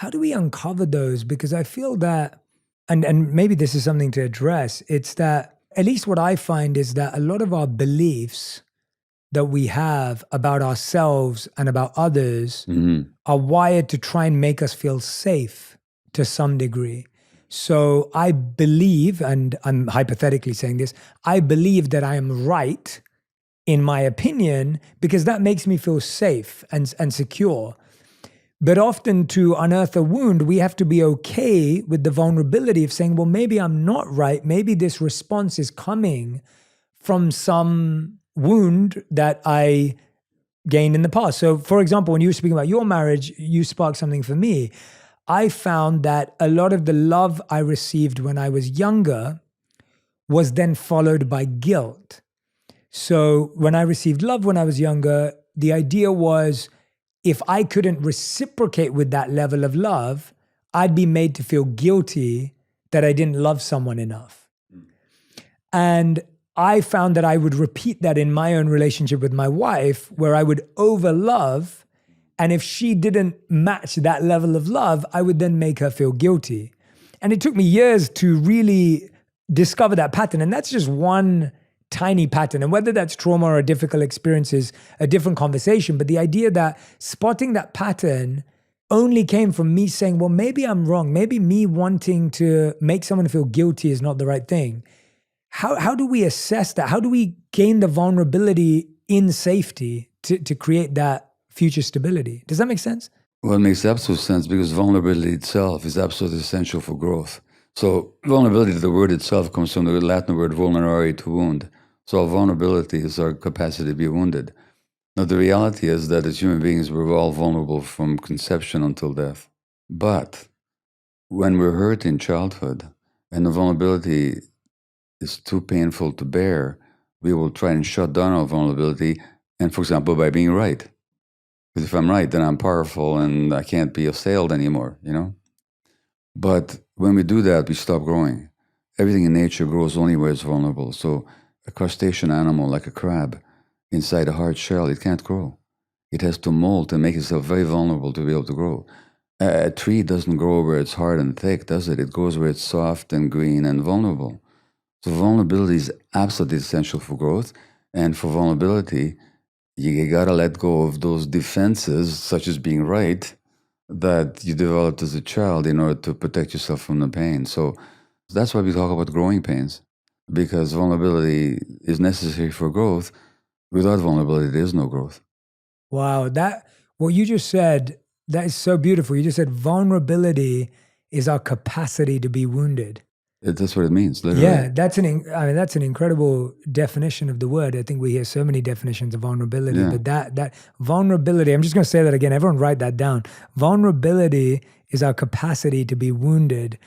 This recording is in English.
how do we uncover those? Because I feel that, and maybe this is something to address, it's that at least what I find is that a lot of our beliefs that we have about ourselves and about others are wired to try and make us feel safe to some degree. So I believe, and I'm hypothetically saying this, I believe that I am right in my opinion because that makes me feel safe and secure. But often to unearth a wound, we have to be okay with the vulnerability of saying, well, maybe I'm not right. Maybe this response is coming from some wound that I gained in the past. So for example, when you were speaking about your marriage, you sparked something for me. I found that a lot of the love I received when I was younger was then followed by guilt. So when I received love when I was younger, the idea was if I couldn't reciprocate with that level of love, I'd be made to feel guilty that I didn't love someone enough. And I found that I would repeat that in my own relationship with my wife, where I would overlove, and if she didn't match that level of love, I would then make her feel guilty. And it took me years to really discover that pattern. And that's just one tiny pattern. And whether that's trauma or a difficult experience is a different conversation. But the idea that spotting that pattern only came from me saying, well, maybe I'm wrong. Maybe me wanting to make someone feel guilty is not the right thing. How do we assess that? How do we gain the vulnerability in safety to create that future stability? Does that make sense? Well, it makes absolute sense because vulnerability itself is absolutely essential for growth. So vulnerability, the word itself comes from the Latin word vulnerare, to wound. So vulnerability is our capacity to be wounded. Now, the reality is that as human beings, we're all vulnerable from conception until death. But when we're hurt in childhood and the vulnerability is too painful to bear, we will try and shut down our vulnerability, and for example, by being right. Because if I'm right, then I'm powerful and I can't be assailed anymore, you know? But when we do that, we stop growing. Everything in nature grows only where it's vulnerable. So a crustacean animal like a crab, inside a hard shell, it can't grow. It has to molt and make itself very vulnerable to be able to grow. A tree doesn't grow where it's hard and thick, does it? It grows where it's soft and green and vulnerable. So vulnerability is absolutely essential for growth. And for vulnerability, you gotta let go of those defenses, such as being right, that you developed as a child in order to protect yourself from the pain. So that's why we talk about growing pains, because vulnerability is necessary for growth. Without vulnerability, there is no growth. Wow, what you just said, that is so beautiful. You just said vulnerability is our capacity to be wounded. That's what it means, literally. Yeah, that's an incredible definition of the word. I think we hear so many definitions of vulnerability, but that vulnerability, I'm just going to say that again. Everyone write that down. Vulnerability is our capacity to be wounded.